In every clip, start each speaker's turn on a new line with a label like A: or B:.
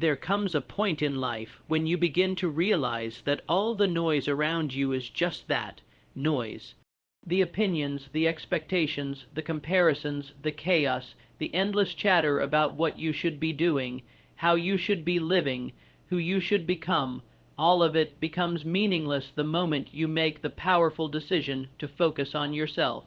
A: There comes a point in life when you begin to realize that all the noise around you is just that, noise. The opinions, the expectations, the comparisons, the chaos, the endless chatter about what you should be doing, how you should be living, who you should become, all of it becomes meaningless the moment you make the powerful decision to focus on yourself.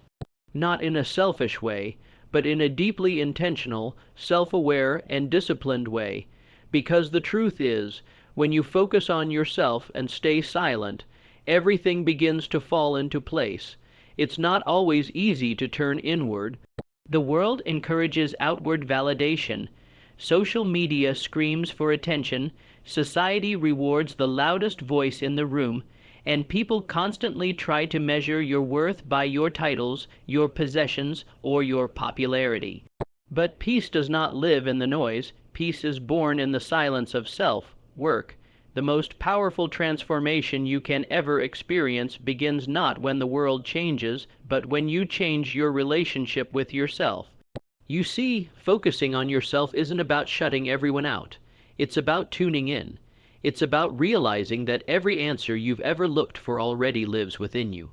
A: Not in a selfish way, but in a deeply intentional, self-aware, and disciplined way. Because the truth is, when you focus on yourself and stay silent, everything begins to fall into place. It's not always easy to turn inward. The world encourages outward validation. Social media screams for attention. Society rewards the loudest voice in the room, and people constantly try to measure your worth by your titles, your possessions, or your popularity. But peace does not live in the noise. Peace is born in the silence of self, work. The most powerful transformation you can ever experience begins not when the world changes, but when you change your relationship with yourself. You see, focusing on yourself isn't about shutting everyone out. It's about tuning in. It's about realizing that every answer you've ever looked for already lives within you.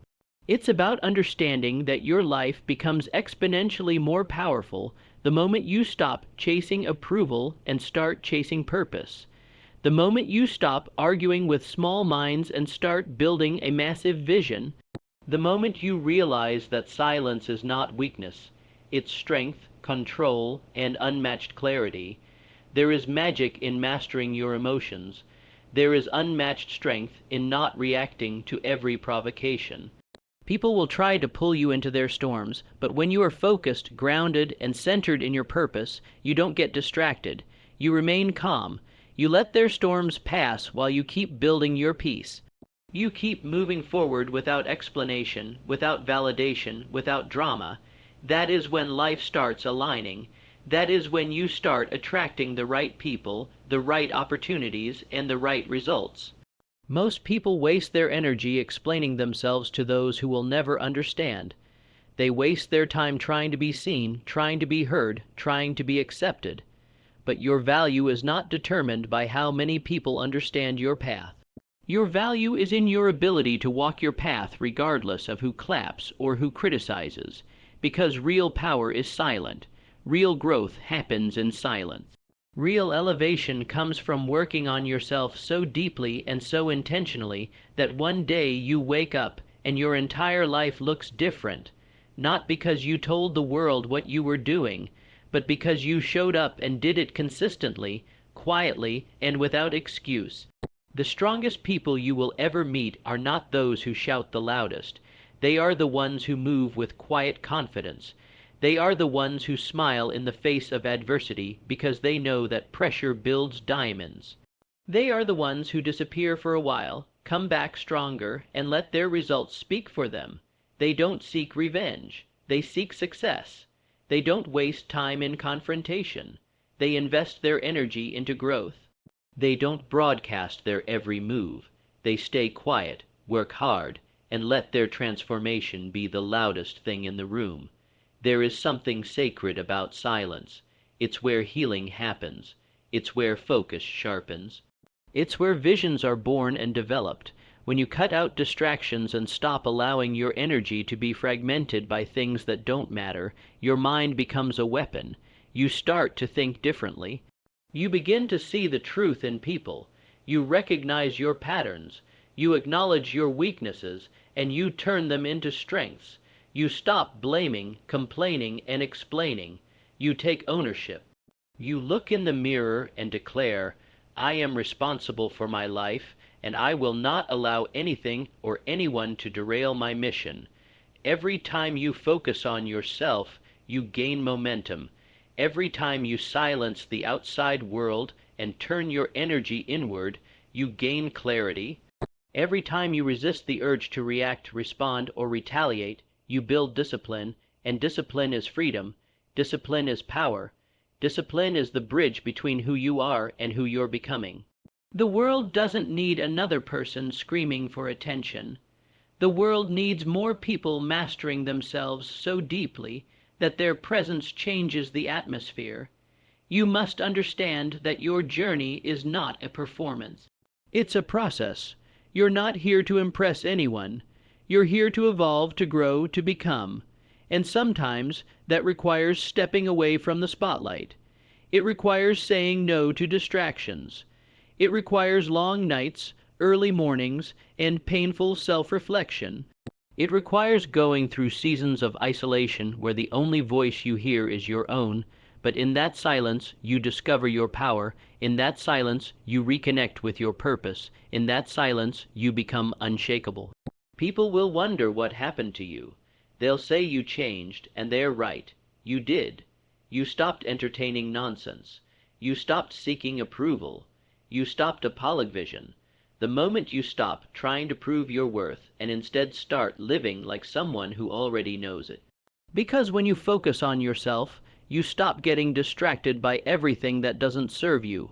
A: It's about understanding that your life becomes exponentially more powerful the moment you stop chasing approval and start chasing purpose. The moment you stop arguing with small minds and start building a massive vision. The moment you realize that silence is not weakness, it's strength, control, and unmatched clarity. There is magic in mastering your emotions. There is unmatched strength in not reacting to every provocation. People will try to pull you into their storms, but when you are focused, grounded, and centered in your purpose, you don't get distracted. You remain calm. You let their storms pass while you keep building your peace. You keep moving forward without explanation, without validation, without drama. That is when life starts aligning. That is when you start attracting the right people, the right opportunities, and the right results. Most people waste their energy explaining themselves to those who will never understand. They waste their time trying to be seen, trying to be heard, trying to be accepted. But your value is not determined by how many people understand your path. Your value is in your ability to walk your path regardless of who claps or who criticizes, because real power is silent. Real growth happens in silence. Real elevation comes from working on yourself so deeply and so intentionally that one day you wake up and your entire life looks different, not because you told the world what you were doing, but because you showed up and did it consistently, quietly, and without excuse. The strongest people you will ever meet are not those who shout the loudest. They are the ones who move with quiet confidence. They are the ones who smile in the face of adversity because they know that pressure builds diamonds. They are the ones who disappear for a while, come back stronger, and let their results speak for them. They don't seek revenge. They seek success. They don't waste time in confrontation. They invest their energy into growth. They don't broadcast their every move. They stay quiet, work hard, and let their transformation be the loudest thing in the room. There is something sacred about silence. It's where healing happens. It's where focus sharpens. It's where visions are born and developed. When you cut out distractions and stop allowing your energy to be fragmented by things that don't matter, your mind becomes a weapon. You start to think differently. You begin to see the truth in people. You recognize your patterns. You acknowledge your weaknesses, and you turn them into strengths. You stop blaming, complaining, and explaining. You take ownership. You look in the mirror and declare, "I am responsible for my life, and I will not allow anything or anyone to derail my mission." Every time you focus on yourself, you gain momentum. Every time you silence the outside world and turn your energy inward, you gain clarity. Every time you resist the urge to react, respond, or retaliate, you build discipline, and discipline is freedom. Discipline is power. Discipline is the bridge between who you are and who you're becoming. The world doesn't need another person screaming for attention. The world needs more people mastering themselves so deeply that their presence changes the atmosphere. You must understand that your journey is not a performance. It's a process. You're not here to impress anyone. You're here to evolve, to grow, to become. And sometimes that requires stepping away from the spotlight. It requires saying no to distractions. It requires long nights, early mornings, and painful self-reflection. It requires going through seasons of isolation where the only voice you hear is your own, but in that silence you discover your power. In that silence you reconnect with your purpose. In that silence you become unshakable. People will wonder what happened to you. They'll say you changed, and they're right. You did. You stopped entertaining nonsense. You stopped seeking approval. You stopped apologivision. The moment you stop trying to prove your worth and instead start living like someone who already knows it. Because when you focus on yourself, you stop getting distracted by everything that doesn't serve you.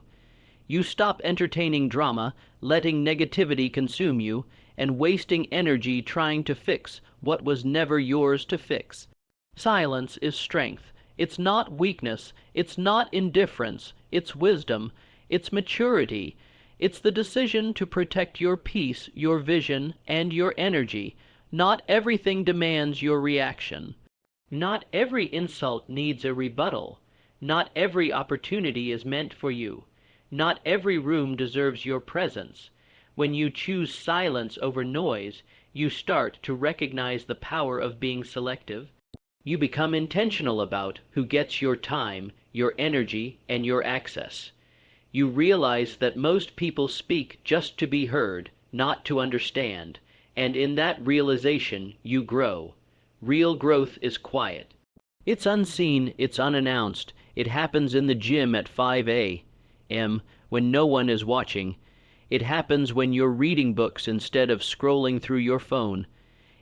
A: You stop entertaining drama, letting negativity consume you, and wasting energy trying to fix what was never yours to fix. Silence is strength. It's not weakness. It's not indifference. It's wisdom. It's maturity. It's the decision to protect your peace, your vision, and your energy. Not everything demands your reaction. Not every insult needs a rebuttal. Not every opportunity is meant for you. Not every room deserves your presence. When you choose silence over noise, you start to recognize the power of being selective. You become intentional about who gets your time, your energy, and your access. You realize that most people speak just to be heard, not to understand, and in that realization you grow. Real growth is quiet. It's unseen, it's unannounced. It happens in the gym at 5 a.m. when no one is watching. It happens when you're reading books instead of scrolling through your phone.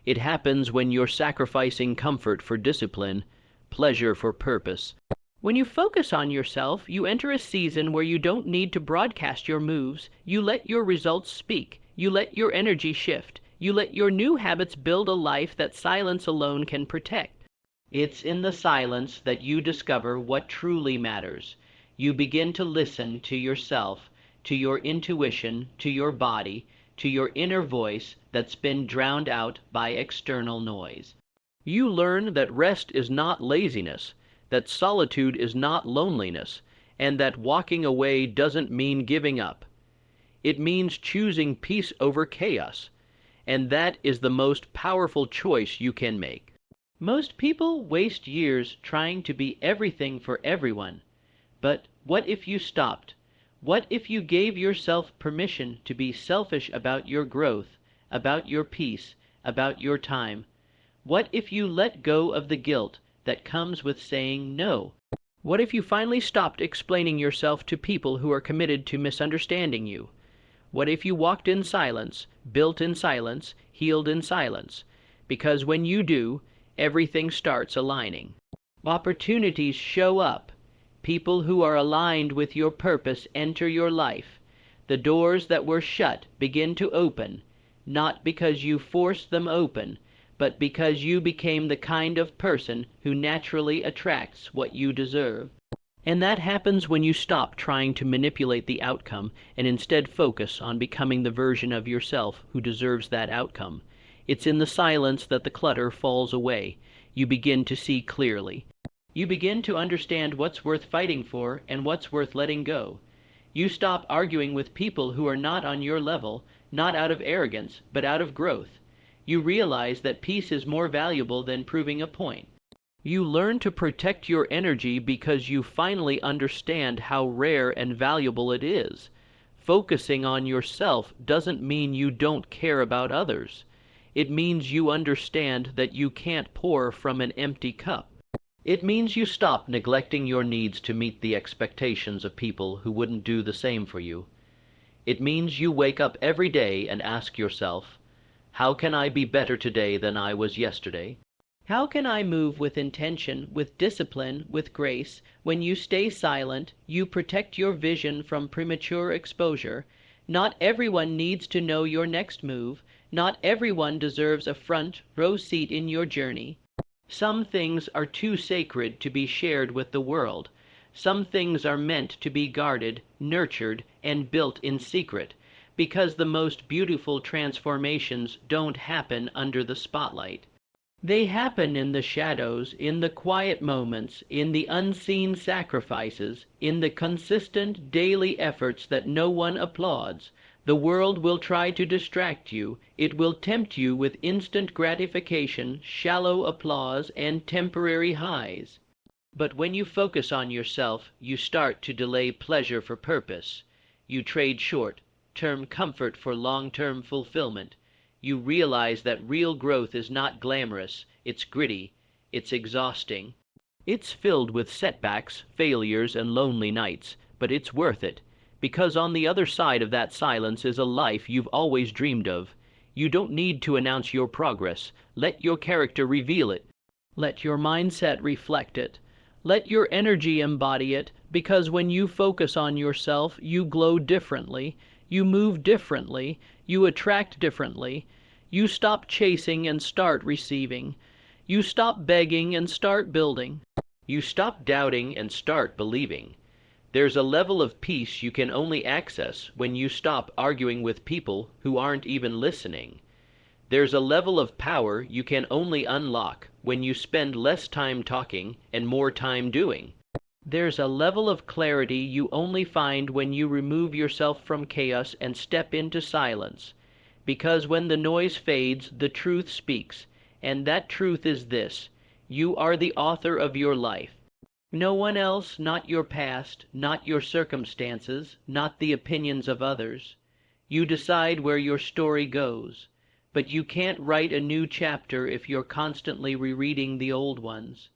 A: It happens when you're sacrificing comfort for discipline, pleasure for purpose. When you focus on yourself, you enter a season where you don't need to broadcast your moves. You let your results speak. You let your energy shift. You let your new habits build a life that silence alone can protect. It's in the silence that you discover what truly matters. You begin to listen to yourself, to your intuition, to your body, to your inner voice that's been drowned out by external noise. You learn that rest is not laziness, that solitude is not loneliness, and that walking away doesn't mean giving up. It means choosing peace over chaos, and that is the most powerful choice you can make. Most people waste years trying to be everything for everyone. But what if you stopped? What if you gave yourself permission to be selfish about your growth, about your peace, about your time? What if you let go of the guilt that comes with saying no? What if you finally stopped explaining yourself to people who are committed to misunderstanding you? What if you walked in silence, built in silence, healed in silence? Because when you do, everything starts aligning. Opportunities show up. People who are aligned with your purpose enter your life. The doors that were shut begin to open, not because you forced them open, but because you became the kind of person who naturally attracts what you deserve. And that happens when you stop trying to manipulate the outcome and instead focus on becoming the version of yourself who deserves that outcome. It's in the silence that the clutter falls away. You begin to see clearly. You begin to understand what's worth fighting for and what's worth letting go. You stop arguing with people who are not on your level, not out of arrogance, but out of growth. You realize that peace is more valuable than proving a point. You learn to protect your energy because you finally understand how rare and valuable it is. Focusing on yourself doesn't mean you don't care about others. It means you understand that you can't pour from an empty cup. It means you stop neglecting your needs to meet the expectations of people who wouldn't do the same for you. It means you wake up every day and ask yourself, how can I be better today than I was yesterday? How can I move with intention, with discipline, with grace? When you stay silent, you protect your vision from premature exposure. Not everyone needs to know your next move. Not everyone deserves a front row seat in your journey. Some things are too sacred to be shared with the world. Some things are meant to be guarded, nurtured, and built in secret, because the most beautiful transformations don't happen under the spotlight. They happen in the shadows, in the quiet moments, in the unseen sacrifices, in the consistent daily efforts that no one applauds. The world will try to distract you. It will tempt you with instant gratification, shallow applause, and temporary highs. But when you focus on yourself, you start to delay pleasure for purpose. You trade short-term comfort for long-term fulfillment. You realize that real growth is not glamorous, it's gritty, it's exhausting. It's filled with setbacks, failures, and lonely nights, but it's worth it, because on the other side of that silence is a life you've always dreamed of. You don't need to announce your progress. Let your character reveal it. Let your mindset reflect it. Let your energy embody it, because when you focus on yourself, you glow differently, you move differently, you attract differently. You stop chasing and start receiving. You stop begging and start building. You stop doubting and start believing. There's a level of peace you can only access when you stop arguing with people who aren't even listening. There's a level of power you can only unlock when you spend less time talking and more time doing. There's a level of clarity you only find when you remove yourself from chaos and step into silence. Because when the noise fades, the truth speaks, and that truth is this: you are the author of your life. No one else, not your past, not your circumstances, not the opinions of others. You decide where your story goes. But you can't write a new chapter if you're constantly rereading the old ones.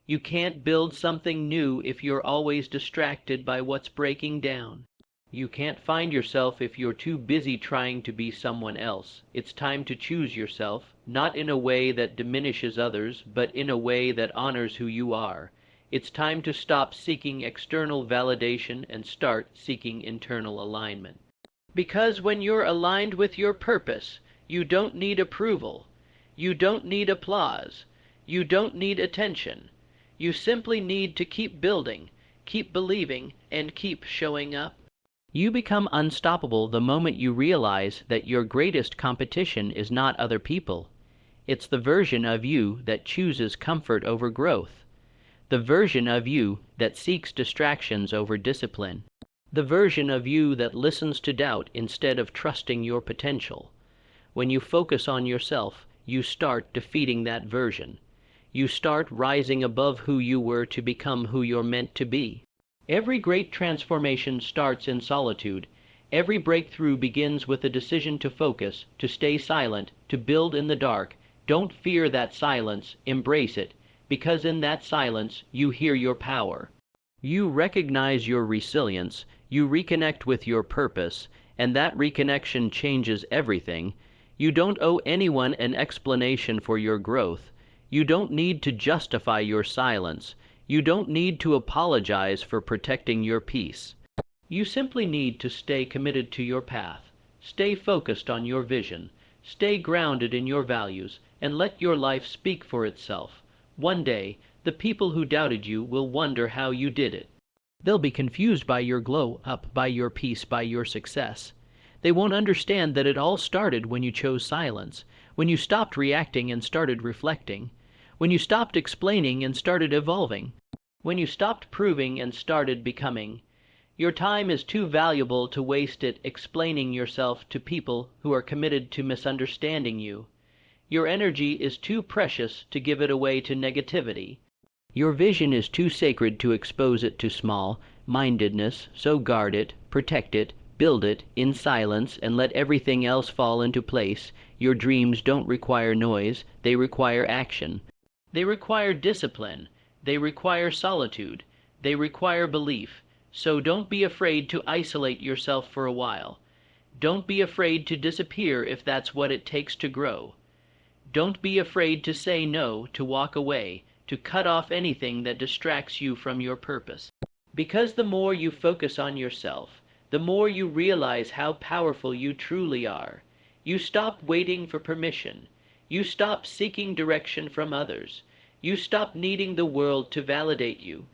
A: You can't build something new if you're always distracted by what's breaking down. You can't find yourself if you're too busy trying to be someone else. It's time to choose yourself, not in a way that diminishes others, but in a way that honors who you are. It's time to stop seeking external validation and start seeking internal alignment. Because when you're aligned with your purpose, you don't need approval. You don't need applause. You don't need attention. You simply need to keep building, keep believing, and keep showing up. You become unstoppable the moment you realize that your greatest competition is not other people. It's the version of you that chooses comfort over growth. The version of you that seeks distractions over discipline. The version of you that listens to doubt instead of trusting your potential. When you focus on yourself, you start defeating that version. You start rising above who you were to become who you're meant to be. Every great transformation starts in solitude. Every breakthrough begins with a decision to focus, to stay silent, to build in the dark. Don't fear that silence, embrace it, because in that silence you hear your power. You recognize your resilience, you reconnect with your purpose, and that reconnection changes everything. You don't owe anyone an explanation for your growth. You don't need to justify your silence. You don't need to apologize for protecting your peace. You simply need to stay committed to your path, stay focused on your vision, stay grounded in your values, and let your life speak for itself. One day, the people who doubted you will wonder how you did it. They'll be confused by your glow up, by your peace, by your success. They won't understand that it all started when you chose silence, when you stopped reacting and started reflecting, when you stopped explaining and started evolving, when you stopped proving and started becoming. Your time is too valuable to waste it explaining yourself to people who are committed to misunderstanding you. Your energy is too precious to give it away to negativity. Your vision is too sacred to expose it to small-mindedness, so guard it, protect it, build it in silence, and let everything else fall into place. Your dreams don't require noise, they require action. They require discipline. They require solitude. They require belief. So don't be afraid to isolate yourself for a while. Don't be afraid to disappear if that's what it takes to grow. Don't be afraid to say no, to walk away, to cut off anything that distracts you from your purpose. Because the more you focus on yourself, the more you realize how powerful you truly are. You stop waiting for permission. You stop seeking direction from others. You stop needing the world to validate you.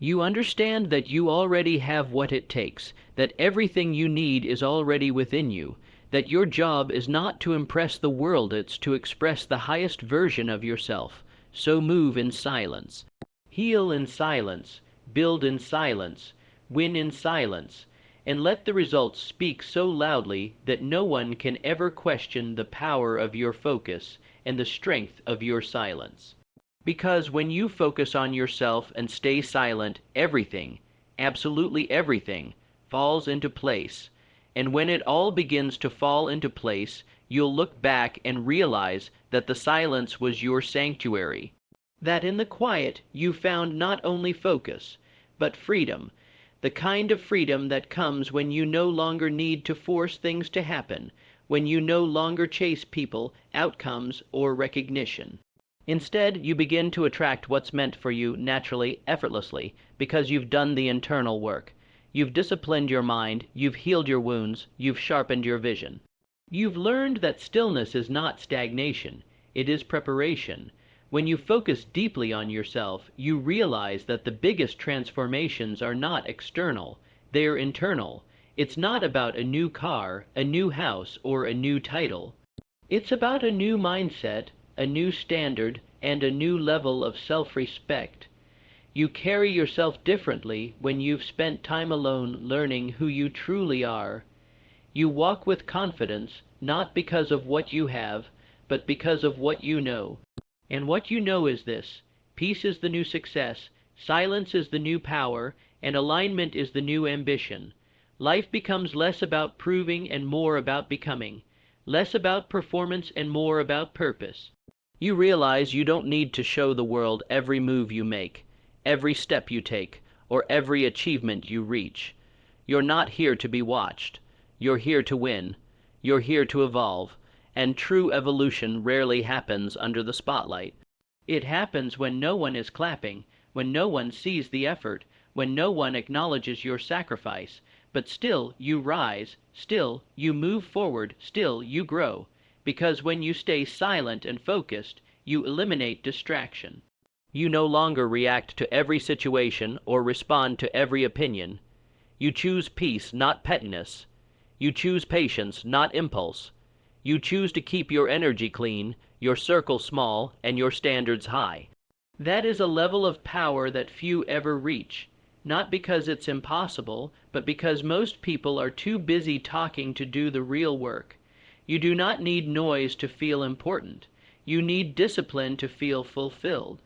A: You understand that you already have what it takes, that everything you need is already within you, that your job is not to impress the world, it's to express the highest version of yourself. So move in silence. Heal in silence, build in silence, win in silence, and let the results speak so loudly that no one can ever question the power of your focus and the strength of your silence. Because when you focus on yourself and stay silent, everything, absolutely everything, falls into place. And when it all begins to fall into place, you'll look back and realize that the silence was your sanctuary. That in the quiet you found not only focus, but freedom, the kind of freedom that comes when you no longer need to force things to happen, when you no longer chase people, outcomes, or recognition. Instead, you begin to attract what's meant for you naturally, effortlessly, because you've done the internal work. You've disciplined your mind, you've healed your wounds, you've sharpened your vision. You've learned that stillness is not stagnation, it is preparation. When you focus deeply on yourself, you realize that the biggest transformations are not external, they're internal. It's not about a new car, a new house, or a new title. It's about a new mindset, a new standard, and a new level of self-respect. You carry yourself differently when you've spent time alone learning who you truly are. You walk with confidence, not because of what you have, but because of what you know. And what you know is this: peace is the new success, silence is the new power, and alignment is the new ambition. Life becomes less about proving and more about becoming, less about performance and more about purpose. You realize you don't need to show the world every move you make, every step you take, or every achievement you reach. You're not here to be watched. You're here to win. You're here to evolve. And true evolution rarely happens under the spotlight. It happens when no one is clapping, when no one sees the effort, when no one acknowledges your sacrifice, but still you rise, still you move forward, still you grow. Because when you stay silent and focused, you eliminate distraction. You no longer react to every situation or respond to every opinion. You choose peace, not pettiness. You choose patience, not impulse. You choose to keep your energy clean, your circle small, and your standards high. That is a level of power that few ever reach, not because it's impossible, but because most people are too busy talking to do the real work. You do not need noise to feel important. You need discipline to feel fulfilled.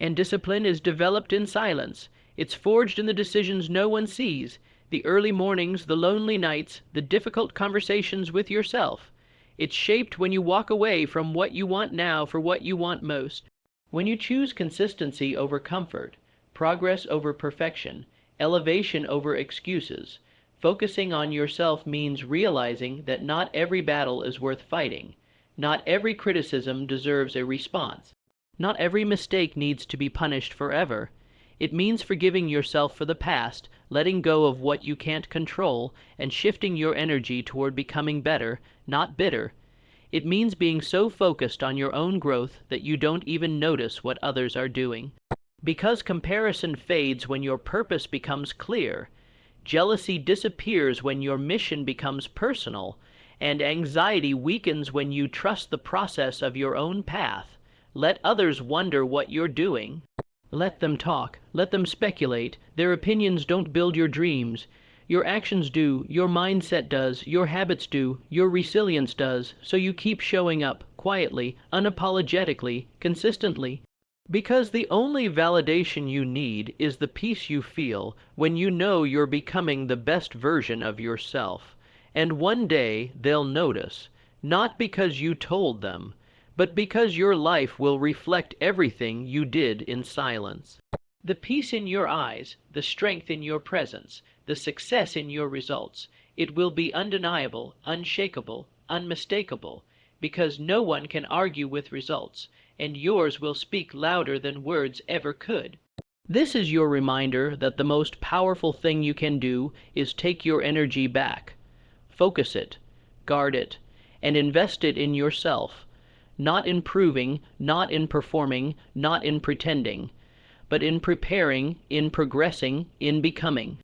A: And discipline is developed in silence. It's forged in the decisions no one sees, the early mornings, the lonely nights, the difficult conversations with yourself. It's shaped when you walk away from what you want now for what you want most. When you choose consistency over comfort, progress over perfection, elevation over excuses, focusing on yourself means realizing that not every battle is worth fighting. Not every criticism deserves a response. Not every mistake needs to be punished forever. It means forgiving yourself for the past, letting go of what you can't control, and shifting your energy toward becoming better, not bitter. It means being so focused on your own growth that you don't even notice what others are doing. Because comparison fades when your purpose becomes clear. Jealousy disappears when your mission becomes personal, and anxiety weakens when you trust the process of your own path. Let others wonder what you're doing. Let them talk. Let them speculate. Their opinions don't build your dreams. Your actions do, your mindset does, your habits do, your resilience does, so you keep showing up, quietly, unapologetically, consistently. Because the only validation you need is the peace you feel when you know you're becoming the best version of yourself. And one day they'll notice, not because you told them, but because your life will reflect everything you did in silence. The peace in your eyes, the strength in your presence, the success in your results, it will be undeniable, unshakable, unmistakable, because no one can argue with results, and yours will speak louder than words ever could. This is your reminder that the most powerful thing you can do is take your energy back. Focus it, guard it, and invest it in yourself, not in proving, not in performing, not in pretending, but in preparing, in progressing, in becoming.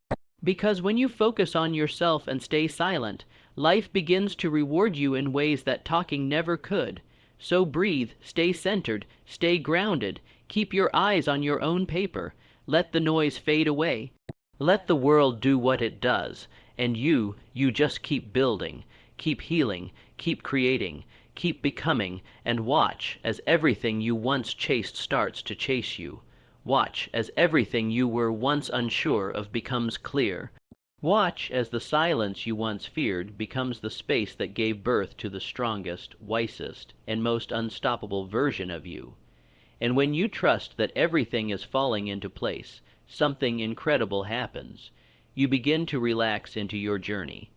A: Because when you focus on yourself and stay silent, life begins to reward you in ways that talking never could. So breathe, stay centered, stay grounded, keep your eyes on your own paper, let the noise fade away. Let the world do what it does, and you just keep building, keep healing, keep creating, keep becoming, and watch as everything you once chased starts to chase you. Watch as everything you were once unsure of becomes clear. Watch as the silence you once feared becomes the space that gave birth to the strongest, wisest, and most unstoppable version of you. And when you trust that everything is falling into place, something incredible happens. You begin to relax into your journey.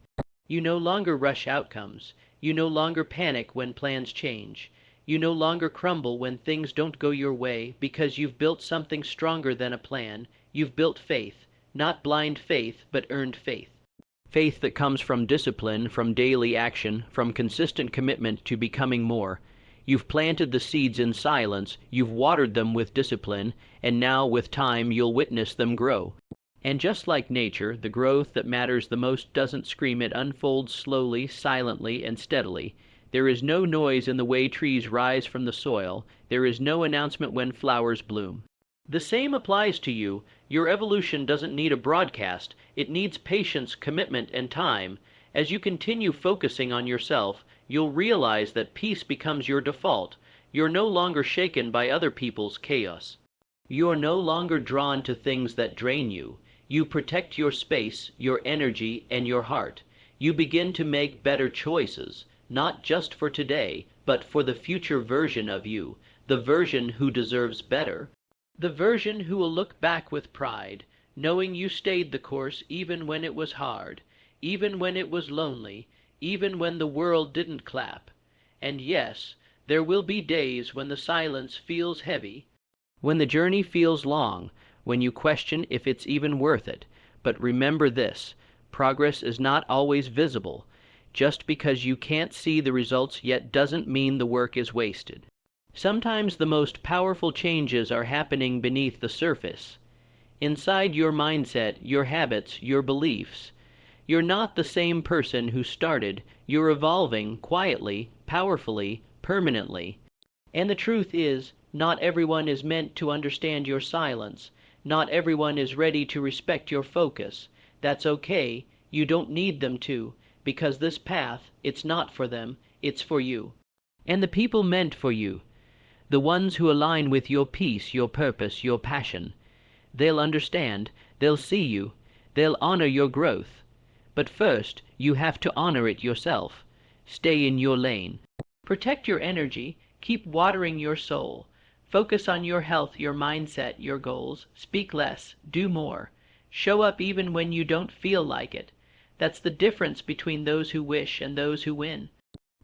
A: You no longer rush outcomes. You no longer panic when plans change. You no longer crumble when things don't go your way, because you've built something stronger than a plan. You've built faith, not blind faith, but earned faith. Faith that comes from discipline, from daily action, from consistent commitment to becoming more. You've planted the seeds in silence, you've watered them with discipline, and now with time you'll witness them grow. And just like nature, the growth that matters the most doesn't scream, it unfolds slowly, silently, and steadily. There is no noise in the way trees rise from the soil. There is no announcement when flowers bloom. The same applies to you. Your evolution doesn't need a broadcast. It needs patience, commitment, and time. As you continue focusing on yourself, you'll realize that peace becomes your default. You're no longer shaken by other people's chaos. You're no longer drawn to things that drain you. You protect your space, your energy, and your heart. You begin to make better choices, not just for today, but for the future version of you, the version who deserves better, the version who will look back with pride, knowing you stayed the course even when it was hard, even when it was lonely, even when the world didn't clap. And yes, there will be days when the silence feels heavy, when the journey feels long, when you question if it's even worth it. But remember this, progress is not always visible. Just because you can't see the results yet doesn't mean the work is wasted. Sometimes the most powerful changes are happening beneath the surface. Inside your mindset, your habits, your beliefs. You're not the same person who started. You're evolving quietly, powerfully, permanently. And the truth is, not everyone is meant to understand your silence. Not everyone is ready to respect your focus. That's okay. You don't need them to, because this path, it's not for them, it's for you. And the people meant for you, the ones who align with your peace, your purpose, your passion, they'll understand, they'll see you, they'll honor your growth. But first, you have to honor it yourself. Stay in your lane. Protect your energy. Keep watering your soul. Focus on your health, your mindset, your goals. Speak less. Do more. Show up even when you don't feel like it. That's the difference between those who wish and those who win.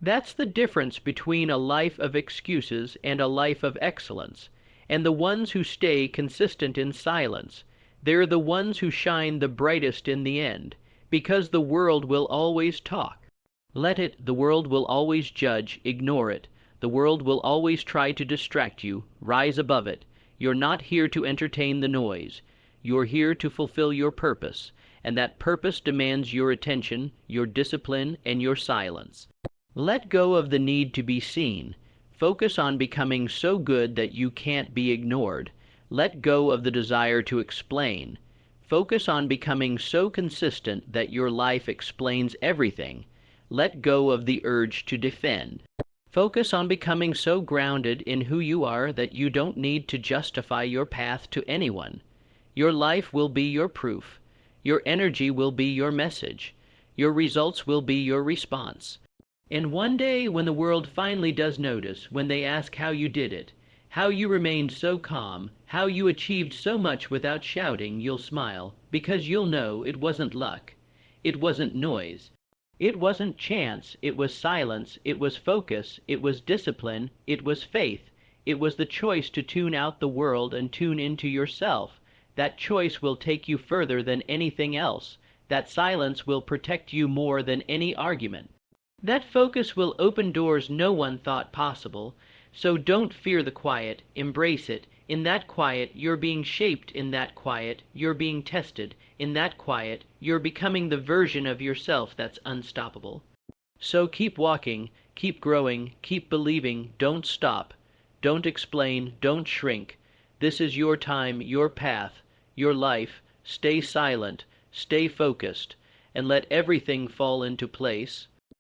A: That's the difference between a life of excuses and a life of excellence. And the ones who stay consistent in silence, they're the ones who shine the brightest in the end, because the world will always talk. Let it. The world will always judge. Ignore it. The world will always try to distract you. Rise above it. You're not here to entertain the noise. You're here to fulfill your purpose, and that purpose demands your attention, your discipline, and your silence. Let go of the need to be seen. Focus on becoming so good that you can't be ignored. Let go of the desire to explain. Focus on becoming so consistent that your life explains everything. Let go of the urge to defend. Focus on becoming so grounded in who you are that you don't need to justify your path to anyone. Your life will be your proof. Your energy will be your message. Your results will be your response. And one day when the world finally does notice, when they ask how you did it, how you remained so calm, how you achieved so much without shouting, you'll smile, because you'll know it wasn't luck. It wasn't noise. It wasn't chance. It was silence. It was focus. It was discipline. It was faith. It was the choice to tune out the world and tune into yourself. That choice will take you further than anything else. That silence will protect you more than any argument. That focus will open doors no one thought possible. So don't fear the quiet. Embrace it. In that quiet, you're being shaped. In that quiet, you're being tested. In that quiet, you're becoming the version of yourself that's unstoppable. So keep walking, keep growing, keep believing, don't stop. Don't explain, don't shrink. This is your time, your path, your life. Stay silent, stay focused, and let everything fall into place.